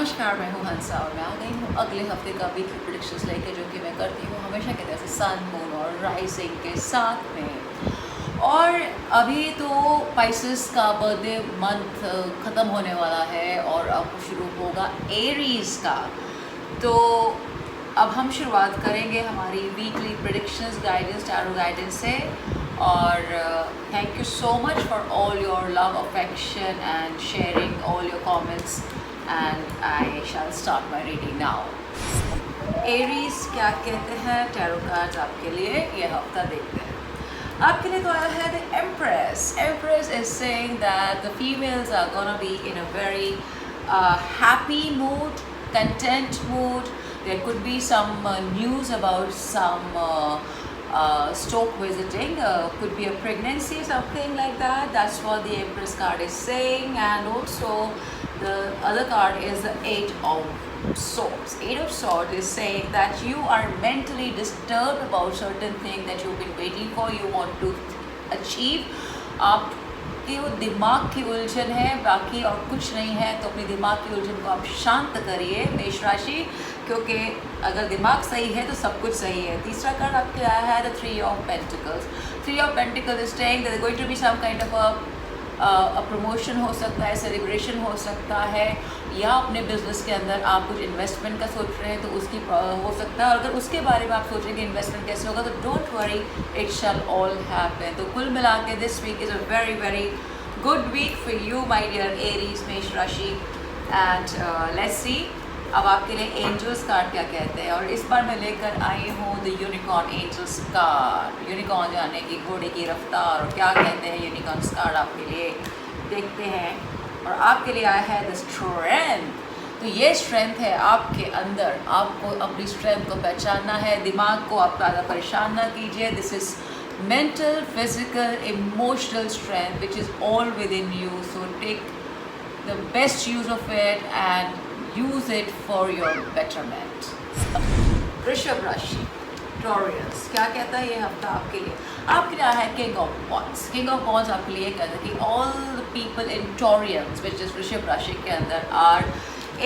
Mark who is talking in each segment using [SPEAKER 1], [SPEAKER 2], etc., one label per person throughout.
[SPEAKER 1] नमस्कार, मैं हूँ हंसा और मैं आ गई हूँ अगले हफ्ते का वीकली प्रेडिक्शंस लेके, जो कि मैं करती हूँ हमेशा की तरह से सन, मून और राइजिंग के साथ में। और अभी तो पाइसेस का बर्थडे मंथ ख़त्म होने वाला है और अब शुरू होगा एरीज का। तो अब हम शुरुआत करेंगे हमारी weekly predictions guidance, tarot guidance से। और thank you so much for all your love, affection and sharing all your comments and I shall start my reading now. Aries क्या कहते हैं टैरो कार्ड्स आपके लिए ये हफ्ता देखते हैं। आपके लिए तो आया है the Empress. Empress is saying that the females are gonna be in a very happy mood, content mood. There could be some news about some stoke visiting, could be a pregnancy, something like that. That's what the Empress card is saying. And also the other card is the Eight of Swords. Eight of Swords is saying that you are mentally disturbed about certain thing that you've been waiting for, you want to achieve. आपके वो दिमाग की उलझन है, बाकी और कुछ नहीं है। तो अपने दिमाग की उलझन को आप शांत करिए मेष राशि, क्योंकि अगर दिमाग सही है तो सब कुछ सही है। तीसरा कार्ड आपके आया है the three of pentacles. Three of pentacles is saying that going to be some kind of promotion हो सकता है, सेलिब्रेशन हो सकता है, या अपने बिजनेस के अंदर आप कुछ इन्वेस्टमेंट का सोच रहे हैं तो उसकी हो सकता है। और अगर उसके बारे में आप सोचेंगे इन्वेस्टमेंट कैसे होगा, तो don't worry, it shall all happen. तो कुल मिला के this week is a very very good week for you my dear Aries, मेष राशि। एंड लेट्स सी अब आपके लिए एंजल्स कार्ड क्या कहते हैं। और इस बार मैं लेकर आई हूँ the unicorn angels card. Unicorn जाने की घोड़े की रफ्तार, और क्या कहते हैं यूनिकॉर्न कार्ड आपके लिए, देखते हैं। और आपके लिए आया है द स्ट्रेंथ। तो ये स्ट्रेंथ है आपके अंदर, आपको अपनी स्ट्रेंथ को पहचानना है। दिमाग को आप ज़्यादा परेशान ना कीजिए। This is mental, physical, emotional strength which is all within you. So take the best use of it and use it for your betterment. वृषभ राशि, टॉरियंस, क्या कहता है ये हफ्ता आपके लिए। आपके लिए है king of wands. King of wands आपके लिए कहता है कि all the people in Taureans which is वृषभ राशि के अंदर are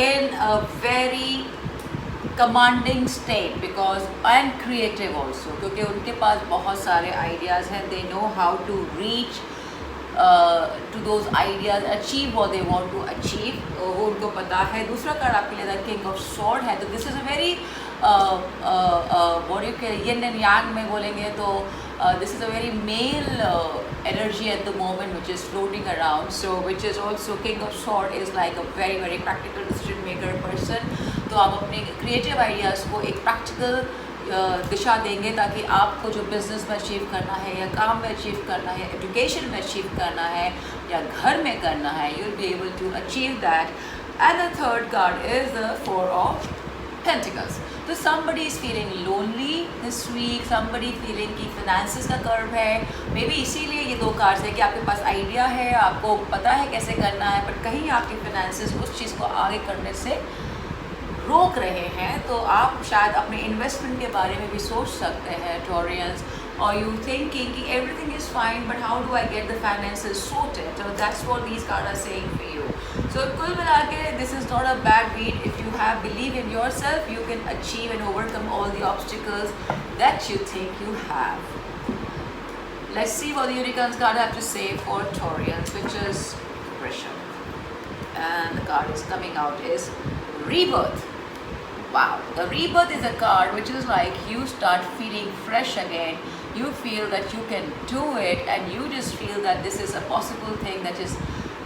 [SPEAKER 1] in a very commanding state because and creative also, क्योंकि उनके पास बहुत सारे आइडियाज़ हैं। They know how to reach to those ideas, achieve what they want to achieve, वो उनको पता है। दूसरा कार्ड आपके लिए किंग ऑफ स्वॉर्ड है। तो this is a very body के यिन एंड यांग में बोलेंगे तो this is a very male energy at the moment which is floating around, so which is also king of sword is like a very very practical decision maker person. तो आप अपने creative ideas को एक practical दिशा देंगे ताकि आपको जो business में अचीव करना है, या काम में अचीव करना है, एजुकेशन में अचीव करना है, या घर में करना है, you will be able to achieve that. And the third card is the four of pentacles. तो somebody is feeling lonely this week, somebody feeling कि finances का कर्व है, मे बी इसीलिए ये दो कार्ड्स है कि आपके पास आइडिया है, आपको पता है कैसे करना है, बट कहीं आपके finances उस चीज़ को आगे करने से रोक रहे हैं। तो आप शायद अपने इन्वेस्टमेंट के बारे में भी सोच सकते हैं टॉरियंस, और यू थिंकिंग कि everything is fine but how do I get the finances sorted. So that's what these card are saying for you. So कुल मिला के this is not a bad week. If you have believe in yourself you can achieve and overcome all the obstacles that you think you have. Let's see what the unicorns card have to say for Taurians, which is pressure. And the card is coming out is rebirth. Wow, the rebirth is a card which is like you start feeling fresh again. You feel that you can do it, and you just feel that this is a possible thing that is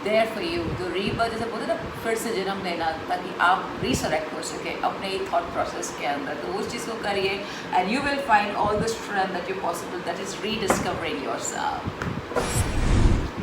[SPEAKER 1] there for you. The rebirth is बोलते ना फिर से जन्म लेना, ताकि आप resurrect हो सके अपने थॉट प्रोसेस के अंदर। तो उस चीज़ को करिए and you will find all the strength that you possible, that is rediscovering yourself.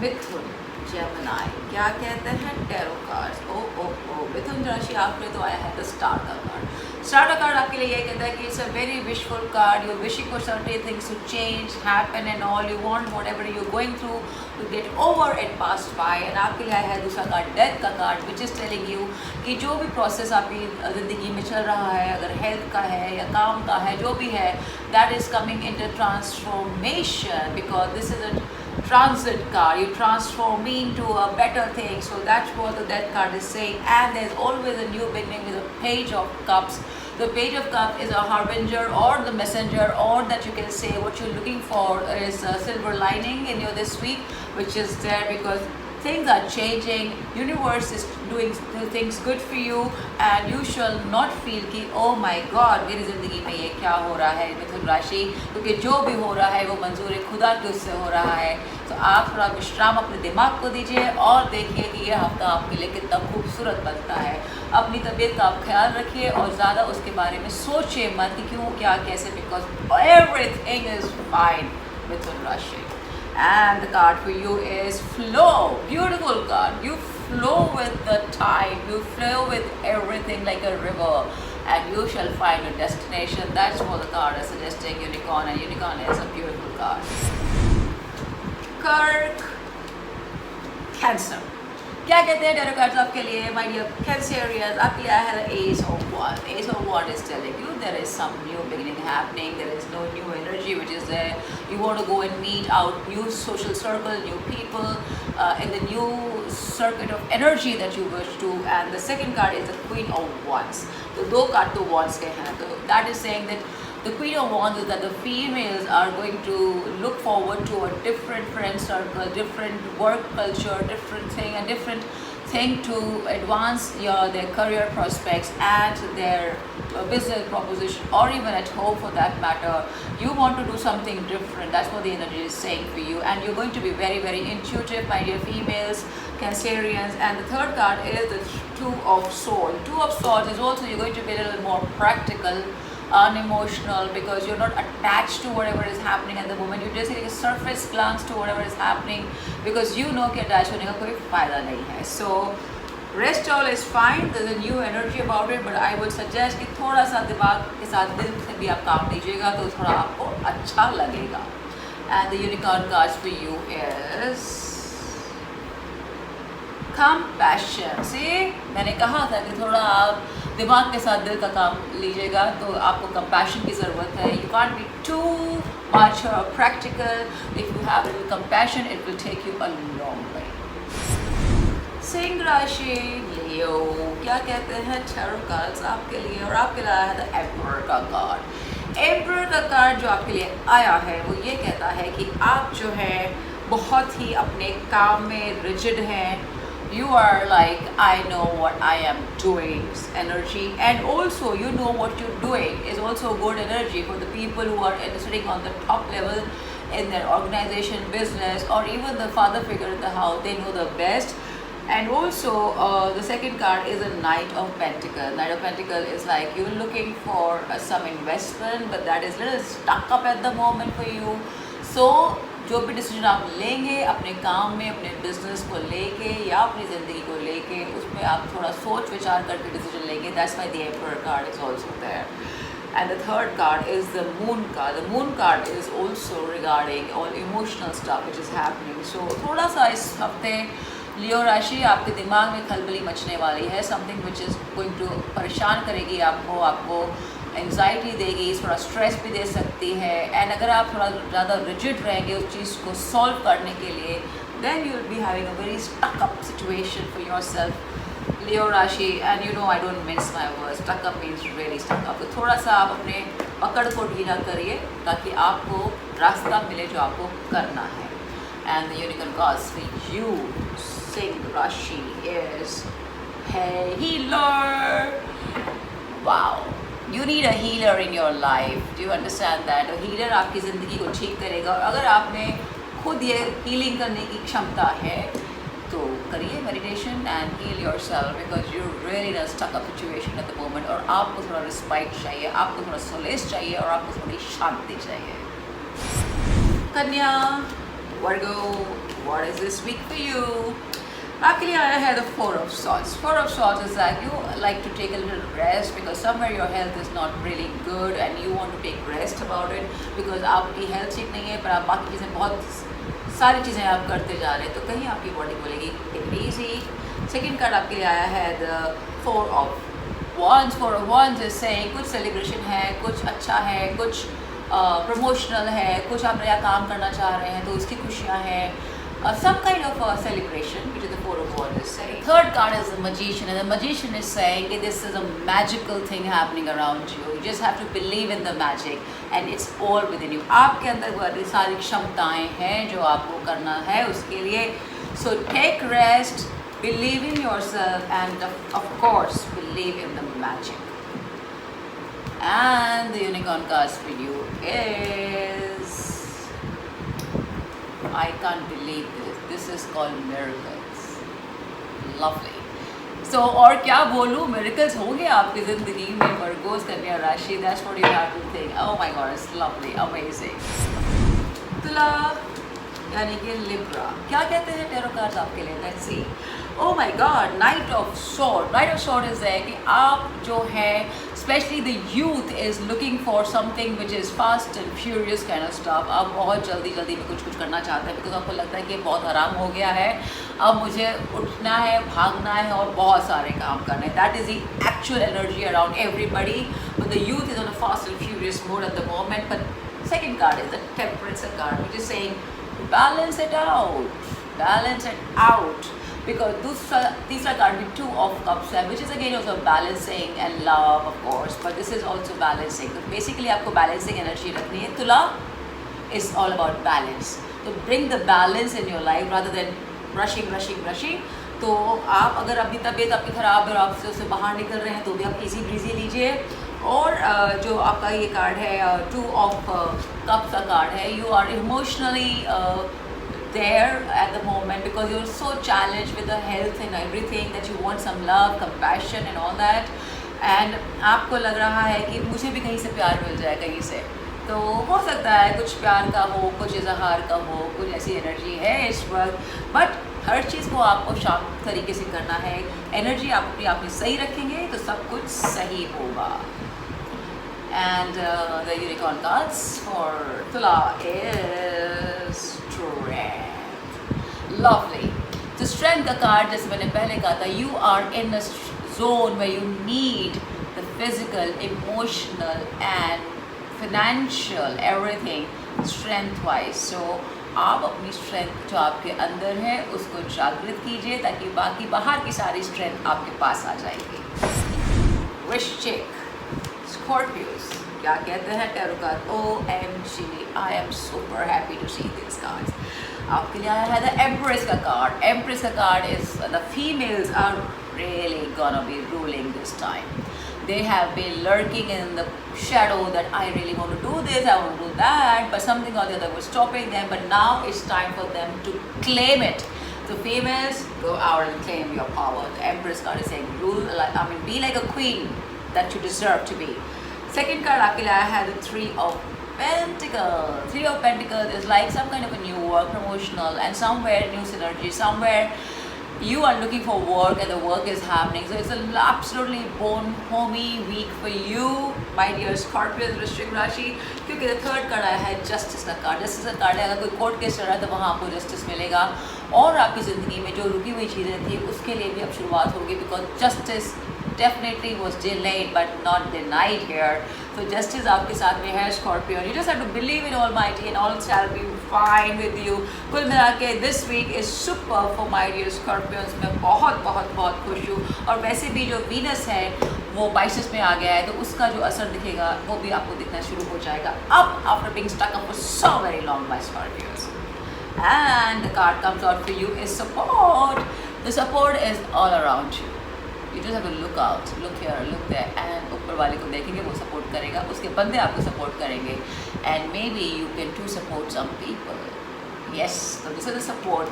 [SPEAKER 1] Mithun, Gemini, क्या कहते हैं टैरो कार्ड्स। ओ मिथुन राशि आपके तो आया है द स्टार का कार्ड। स्टार का कार्ड आपके लिए ये कहता है कि it's a very wishful card. You wishing for certain things to change, happen and all. You want whatever you going through to get over and pass by. And आपके लिए आया है दूसरा कार्ड डेथ का card, which is telling you कि जो भी process आपकी ज़िंदगी में चल रहा है, अगर हेल्थ का है या काम का है, जो भी है, that is coming into transformation, because this is transit card. You transform me into a better thing. So that's what the death card is saying. And there's always a new beginning with a page of cups. The page of cups is a harbinger or the messenger, or that you can say what you're looking for is a silver lining in your this week, which is there because things are changing. Universe is doing things good for you, and you shall not feel कि oh my God मेरी ज़िंदगी में ये क्या हो रहा है मिथुन राशि, क्योंकि जो भी हो रहा है वो मंजूर खुदा के उससे हो रहा है। तो आप थोड़ा विश्राम अपने दिमाग को दीजिए और देखिए कि यह हफ्ता आपके लिए कितना खूबसूरत बनता है। अपनी तबीयत का आप ख्याल रखिए और ज़्यादा उसके बारे में सोचिए मत कि क्यों क्या कैसे, बिकॉज एवरीथिंग इज़ फाइन मिथुन राशि। And the card for you is flow. Beautiful card. You flow with the tide. You flow with everything like a river, and you shall find your destination. That's what the card is suggesting. Unicorn, and unicorn is a beautiful card. Kirk, Cancer. क्या कहते हैं tarot cards आपके लिए my dear कैंसरियंस? आपके लिए आया है ace of wand. Ace of wand is telling you there is some new beginning happening, there is no new energy which is there. You want to go and meet out new social circle, new people in the new circuit of energy that you wish to. And the second card is the Queen of Wands. तो दो card तो Wands के हैं, तो that is saying that the Queen of Wands is that the females are going to look forward to a different friend circle, different work culture, different thing, and different thing to advance their career prospects and their business proposition, or even at home for that matter. You want to do something different. That's what the energy is saying for you, and you're going to be very, very intuitive, my dear females, Cancerians. And the third card is the Two of Swords. Two of Swords is also you're going to be a little more practical, unemotional, because you're not attached to whatever is happening at the moment. You just take a surface glance to whatever is happening because you know कि attach होने का कोई फायदा नहीं है. So rest all is fine. There's a new energy about it, but I would suggest कि थोड़ा सा दिमाग के साथ दिल से भी आप काम दीजिएगा तो थोड़ा आपको अच्छा लगेगा. And the unicorn cards for you is compassion. See, मैंने कहा था कि थोड़ा आप दिमाग के साथ दिल का काम लीजिएगा तो आपको compassion की ज़रूरत है. You can't be too much practical. If you have a little compassion, it will take you a long way. Singh राशि, लियो, क्या कहते हैं टैरो कार्ड्स आपके लिए? और आपके लिए आया है द एम्परर का कार्ड. एम्परर का कार्ड जो आपके लिए आया है वो ये कहता है कि आप जो है बहुत ही अपने काम में रिजिड हैं. You are like, I know what I am doing energy, and also you know what you're doing is also good energy for the people who are sitting on the top level in their organization, business, or even the father figure in the house. They know the best. And also the second card is a Knight of Pentacles. Knight of Pentacles is like you're looking for some investment, but that is a little stuck up at the moment for you. So जो भी decision आप लेंगे अपने काम में, अपने business को लेके या अपनी ज़िंदगी को लेके, उसमें आप थोड़ा सोच विचार करके डिसीजन लेंगे. That's why the emperor card is also there. And the third card is the Moon card. The Moon card is also regarding all emotional stuff which is happening. So थोड़ा सा इस हफ्ते लियो राशि आपके दिमाग में खलबली मचने वाली है. Something which is going to परेशान करेगी आपको एंग्जाइटी देगी, थोड़ा स्ट्रेस भी दे सकती है. एंड अगर आप थोड़ा ज़्यादा रिजिड रहेंगे उस चीज़ को सॉल्व करने के लिए, then you will be having a very stuck up situation for yourself Leo राशि. And you know I don't miss my words. Stuck up means really stuck up. तो थोड़ा सा आप अपने पकड़ को ढीला करिए ताकि आपको रास्ता मिले जो आपको करना है. And the unicorn cards for you सिंह राशि is healer. Wow, You need a healer in your life. Do you understand that? A healer आपकी ज़िंदगी को ठीक करेगा. और अगर आप में खुद ये healing करने की क्षमता है तो करिए meditation and heal yourself because you're really in a stuck up situation at the moment. और आपको थोड़ा respite चाहिए, आपको थोड़ा solace चाहिए और आपको थोड़ी शांति चाहिए. कन्या, Virgo, what is this week for you? आपके लिए आया है the Four of Swords. Four of Swords is that you like to take a little rest because somewhere your health is not really good and you want to take rest about it because आपकी health ठीक नहीं है पर आप बाकी चीज़ें बहुत सारी चीज़ें आप करते जा रहे हैं तो कहीं आपकी बॉडी बोलेगी take it easy. Second card आपके लिए आया है the Four of Wands. Four of Wands is saying कुछ सेलिब्रेशन है, कुछ अच्छा है, कुछ प्रमोशनल है, कुछ आप नया काम करना चाह रहे हैं तो उसकी खुशियाँ हैं, some kind of a celebration, which is the Four of Wands is saying. Third card is the Magician, and the Magician is saying that this is a magical thing happening around you. You just have to believe in the magic, and it's all within you. आपके अंदर वो सारी क्षमताएं हैं जो आपको करना है उसके लिए. So take rest, believe in yourself, and of course believe in the magic. And the unicorn cards for you is, I can't believe this. This is called miracles. Lovely. So और क्या बोलूँ, miracles होंगे आपकी ज़िंदगी में, Virgo's कन्या राशि. That's what you have to think. Oh my God, it's lovely, amazing. तुला यानी कि लिब्रा, क्या कहते हैं टैरो कार्ड्स आपके लिए? Let's see. Oh my God, Knight of Sword. Knight of Sword is there कि आप जो है, especially the youth is looking for something which is fast and furious kind of stuff. आप बहुत जल्दी में कुछ करना चाहते हैं because आपको लगता है कि बहुत आराम हो गया है, अब मुझे उठना है, भागना है और बहुत सारे काम करने हैं. That is the actual energy around everybody. But the youth is on a fast and furious mode at the moment. But second card is the Temperance card, which is saying balance it out. Balance it out. Because तीसरा card भी Two of Cups है, which is again also balancing and love of course, but this is also balancing. तो basically आपको balancing energy रखनी है. तुला is all about balance. तो bring the balance in your life rather than rushing. तो आप अगर अभी तबीयत आपकी ख़राब है और आप उससे बाहर निकल रहे हैं तो भी आप easy breezy लीजिए. और जो आपका ये कार्ड है Two of Cups का कार्ड है, you are emotionally there at the moment because you're so challenged with the health and everything that you want some love, compassion and all that, and आपको लग रहा है कि मुझे भी कहीं से प्यार मिल जाए कहीं से. तो हो सकता है कुछ प्यार का हो, कुछ इजहार का हो, कुछ ऐसी एनर्जी है इस वक्त. बट हर चीज़ को आपको शांत तरीके से करना है. एनर्जी आप अपनी आप में सही रखेंगे तो सब कुछ सही होगा. And the unicorn cards for Tula is Strength. Lovely. The Strength का card जैसे मैंने पहले कहा था, you are in a zone where you need the physical, emotional and financial everything strength wise. So आप अपनी strength जो आपके अंदर है उसको जागृत कीजिए ताकि बाकी बाहर की सारी strength आपके पास आ जाएगी. वृश्चिक, Scorpios, क्या कहते हैं tarot card? OMG, I am super happy to see these cards. आपके लिए आया है the Empress का कार्ड. Empress का card is the females are really gonna be ruling this time. They have been lurking in the shadow that I really want to do this, I want to do that, but something or the other was stopping them. But now it's time for them to claim it. So females, go out and claim your power. The Empress card is saying rule, be like a queen that you deserve to be. Second card आपके लिए आया है the Three of Pentacles. Three of Pentacles is like some kind of a new work, promotional, and somewhere new synergy. Somewhere you are looking for work and the work is happening. So it's an absolutely born homey week for you, my dear Scorpio, वृश्चिक राशि. क्योंकि the third card आया है Justice का card. Justice का card है अगर कोई कोर्ट केस चल रहा है तो वहाँ आपको जस्टिस मिलेगा और आपकी ज़िंदगी में जो रुकी हुई चीज़ें थी उसके लिए भी अब शुरुआत होगी. Because justice definitely was delayed but not denied here. So justice आपके साथ में है Scorpio. You just have to believe in Almighty and all shall be fine with you. कुल मिला के this week is super for my dear Scorpions. मैं बहुत खुश हूँ. और वैसे भी जो Venus है वो Pisces में आ गया है तो उसका जो असर दिखेगा वो भी आपको दिखना शुरू हो जाएगा अब after being stuck up for so very long by Scorpios. And the card comes out for you is support. The support is all around you. You just have to look out, look here, look there, and ऊपर वाले को देखेंगे वो support करेगा, उसके बंदे आपको support करेंगे, and maybe you can too support some people. Yes, तो this is the support.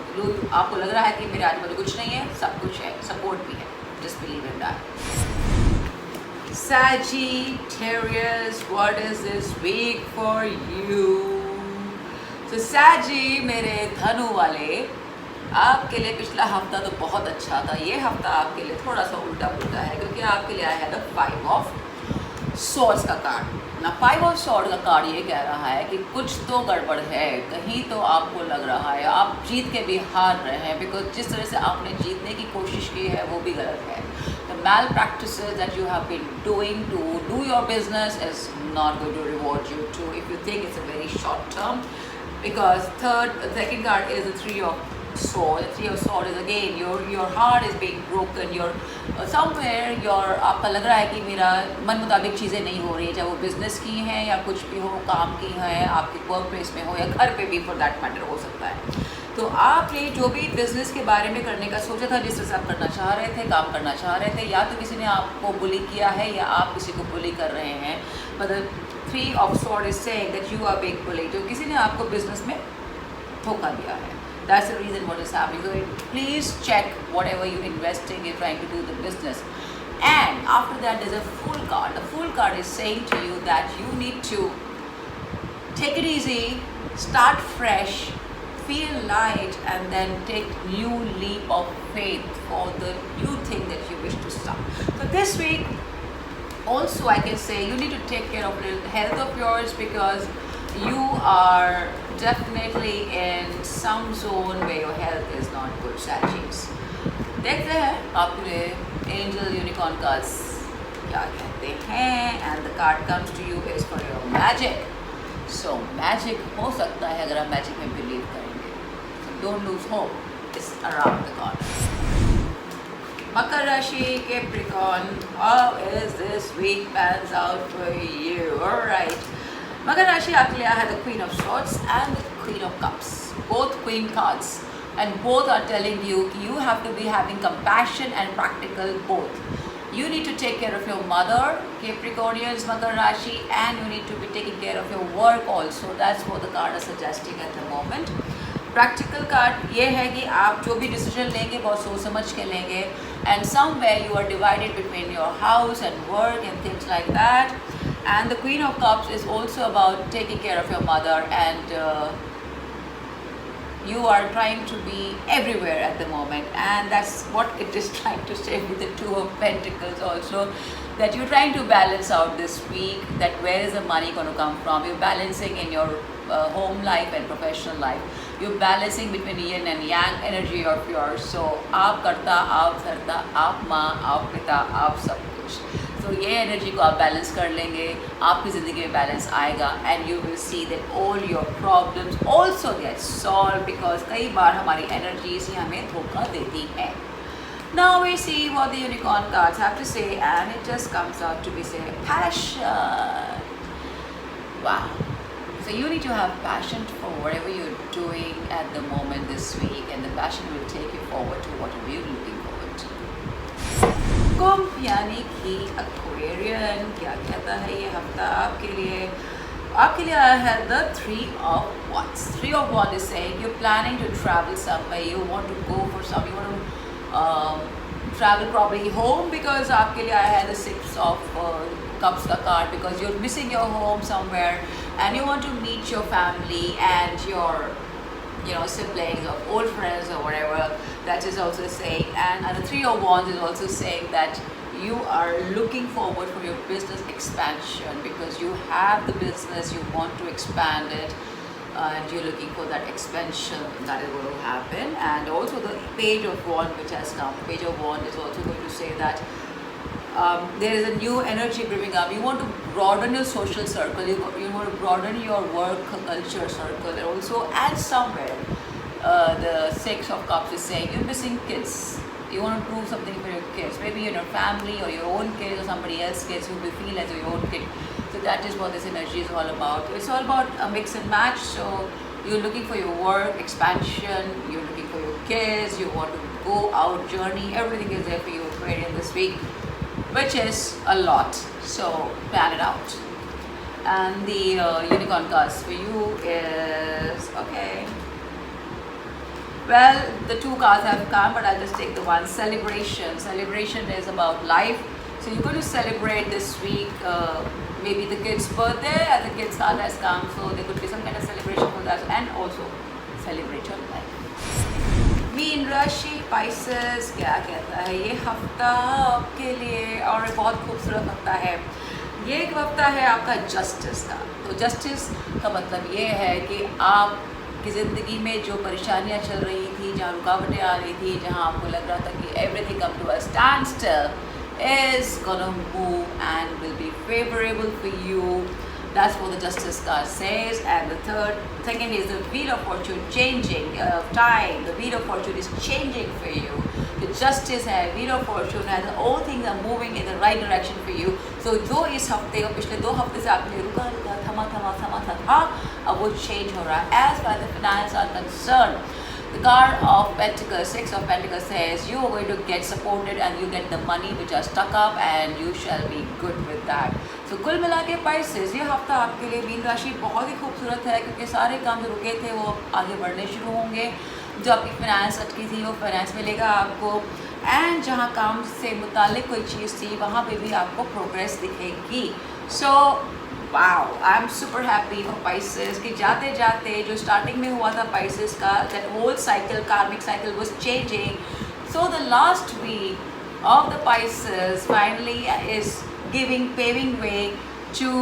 [SPEAKER 1] आपको लग रहा है कि मेरे आजू बाजू कुछ नहीं है, सब कुछ है, सपोर्ट भी है. Just believe in that. Sagittarius, what is this week for you? So Saggy, मेरे धनु वाले, आपके लिए पिछला हफ्ता तो बहुत अच्छा था. ये हफ्ता आपके लिए थोड़ा सा उल्टा पुल्टा है क्योंकि आपके लिए आया है द Five of Swords का कार्ड. ना Five of Swords का कार्ड ये कह रहा है कि कुछ तो गड़बड़ है, कहीं तो आपको लग रहा है आप जीत के भी हार रहे हैं. बिकॉज जिस तरह से आपने जीतने की कोशिश की है वो भी गलत है. The malpractices that you have been doing to do your business is not going to reward you too if you think it's a very short term. Because second card is the Three of Swords. The Three of Swords is again your heart is being broken. Somewhere आपका लग रहा है कि मेरा मन मुताबिक चीज़ें नहीं हो रही है, चाहे वो बिजनेस की हैं या कुछ भी हो, काम की है, आपके वर्क प्लेस में हो या घर पे भी फॉर दैट मैटर हो सकता है। तो आपने जो भी बिज़नेस के बारे में करने का सोचा था, जिस तरह से आप करना चाह रहे थे, काम करना चाह रहे थे, या तो किसी ने आपको बुली किया है या आप किसी को बुली कर रहे हैं। मतलब Three of Swords is saying that you are being bullied. तो किसी ने आपको बिजनेस में धोखा दिया है। That's the reason what is happening. So please check whatever you're investing in trying to do the business. And after that, there's a Fool card. The Fool card is saying to you that you need to take it easy, start fresh, feel light, and then take new leap of faith for the new thing that you wish to start. So this week, also I can say you need to take care of the health of yours, because you are definitely in some zone where your health is not good. Saggies, देखते हैं आपके लिए angel unicorn cards क्या कहते हैं, and the card comes to you is for your magic. So magic हो सकता है अगर आप magic में believe करेंगे. So don't lose hope. It's around the corner. Makar Rashi, Capricorn, how is this week pans out for you? Alright. Makar Rashi आपके लिए है the Queen of Swords and the Queen of Cups. Both Queen cards. And both are telling you you have to be having compassion and practical both. You need to take care of your mother, Capricornians, Makar Rashi, and you need to be taking care of your work also. That's what the card is suggesting at the moment. Practical card ये है कि आप जो भी decision लेंगे बहुत सोच समझ के लेंगे, and somewhere you are divided between your house and work and things like that. And the Queen of Cups is also about taking care of your mother, and you are trying to be everywhere at the moment, and that's what it is trying to say with the Two of Pentacles also, that you're trying to balance out this week, that where is the money going to come from. You're balancing in your home life and professional life. You're balancing between yin and yang energy of yours. So आप करता, आप धरता, आप माँ, आप पिता, आप सब कुछ. तो ये एनर्जी को आप बैलेंस कर लेंगे, आपकी ज़िंदगी में बैलेंस आएगा, and you will see that all your problems also get solve, because कई बार हमारी एनर्जीज ही हमें धोखा देती हैं. Now we see what the unicorn cards have to say, and it just comes out to be say passion. Wow. So you need to have passion for whatever you're doing at the moment this week, and the passion will take you forward to whatever you're looking forward to. कुंभ यानी कि Aquarian क्या कहता है ये हफ्ता आपके लिए? आपके लिए आया है the Three of Wands. Three of Wands is saying you're planning to travel somewhere, you want to go for some, you want to travel probably home, because आपके लिए आया है the Six of Cups का card, because you're missing your home somewhere and you want to meet your family and your siblings or old friends or whatever. That is also saying, and the Three of Wands is also saying that you are looking forward for your business expansion, because you have the business, you want to expand it, and you're looking for that expansion that is going to happen. And also the Page of Wands which has come. Page of Wands is also going to say that there is a new energy brimming up. You want to broaden your social circle, you want to broaden your work culture circle, and also add somewhere the Six of Cups is saying you're missing kids. You want to do something for your kids, maybe in your family or your own kids or somebody else's kids who will feel as your own kid. So that is what this energy is all about. It's all about a mix and match. So you're looking for your work expansion, you're looking for your kids, you want to go out journey, everything is there for you Aquarian this week, which is a lot. So plan it out. And the unicorn cards for you is okay. Well, the two cards have come, but I'll just take the one. Celebration. Celebration is about life. So you're going to celebrate this week, maybe the kid's birthday, and the kid's card has come. So there could be some kind of celebration for that, and also celebrate your life. Mean राशि Pisces क्या कहता है ये हफ्ता आपके लिए? और बहुत खूबसूरत हफ्ता है ये. एक हफ्ता है आपका जस्टिस का. तो जस्टिस का मतलब ये है कि आप की ज़िंदगी में जो परेशानियां चल रही थी, जहाँ रुकावटें आ रही थी, जहाँ आपको लग रहा था कि everything come to a standstill, is gonna move and will be favorable for you. That's what the Justice card says. And the second is the Wheel of Fortune changing time. The Wheel of Fortune is changing for you. The Justice है, Wheel of Fortune है, all things are moving in the right direction for you. So जो इस हफ्ते और पिछले 2 हफ्ते से आपने रुका थमा था, अब वो change हो रहा है. As far as the finance are concerned, the card of Pentacles, 6 of Pentacles says you are going to get supported and you get the money which are stuck up and you shall be good with that. So कुल मिला के Pisces, ये हफ्ता आपके लिए mean राशि बहुत ही खूबसूरत है क्योंकि सारे काम जो रुके थे वो आगे बढ़ने शुरू होंगे. जो आपकी फाइनेंस अटकी थी वो फाइनेंस मिलेगा आपको. एंड जहाँ काम से मुतालिक कोई चीज़ थी वहाँ पे भी आपको प्रोग्रेस दिखेगी. So wow, I am super happy for Pisces कि जाते जाते जो स्टार्टिंग में हुआ था Pisces का, that whole cycle, karmic cycle was changing. So the last week of the Pisces finally is paving way to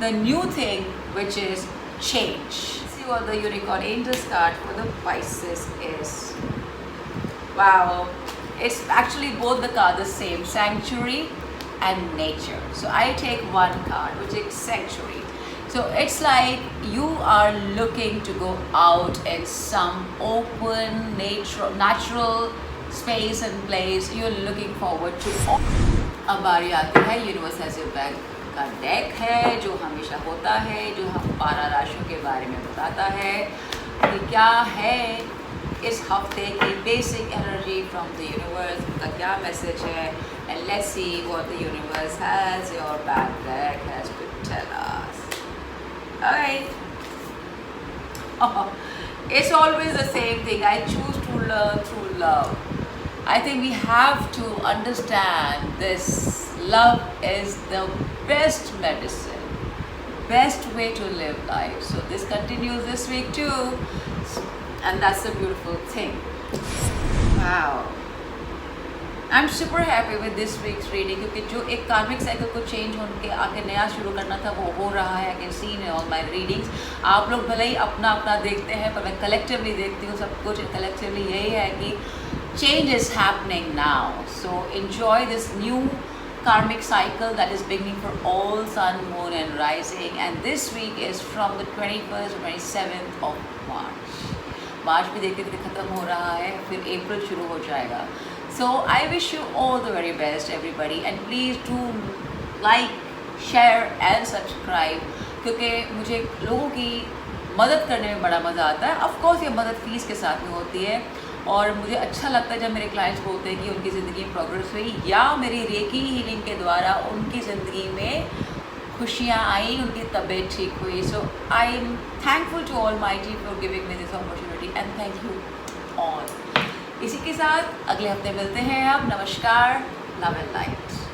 [SPEAKER 1] the new thing which is change. See what the Unicorn Angels card for the Pisces is. Wow, it's actually both the cards the same, Sanctuary and Nature. So I take one card which is Sanctuary. So it's like you are looking to go out in some open natural space and place. You're looking forward to. अब बारी आती है universal bank का deck है जो हमेशा होता है, जो हम 12 राशियों के बारे में बताता है कि क्या है इस हफ्ते की basic energy from the universe, उनका क्या मैसेज है. And let's see what the universe has your back deck has to tell us. Alright, it's always the same thing. I choose to learn through love. I think we have to understand this. Love is the best medicine, best way to live life. So this continues this week too, and that's a beautiful thing. Wow, I'm super happy with this week's reading क्योंकि जो एक कार्मिक cycle को change होने आके नया शुरू करना था वो हो रहा है. I can see in all my readings. आप लोग भले ही अपना अपना देखते हैं पर मैं कलेक्टिवली देखती हूँ सब कुछ. कलेक्टिवली यही है कि change is happening now. So enjoy this new karmic cycle that is beginning for all sun, moon and rising. And this week is from the 21st to 27th of March. मार्च भी देखते देखते ख़त्म हो रहा है, फिर अप्रैल शुरू हो जाएगा. So I wish you all the very best everybody and please do like, share and subscribe क्योंकि मुझे लोगों की मदद करने में बड़ा मज़ा आता है. ऑफ कोर्स ये मदद फीस के साथ में होती है और मुझे अच्छा लगता है जब मेरे क्लाइंट्स बोलते हैं कि उनकी ज़िंदगी में प्रोग्रेस हुई या मेरी रेकी हीलिंग के द्वारा उनकी ज़िंदगी में खुशियाँ आई, उनकी तबीयत ठीक हुई. So I am thankful to almighty for giving me this opportunity and thank you all. इसी के साथ अगले हफ्ते मिलते हैं. अब नमस्कार, लव एंड लाइट.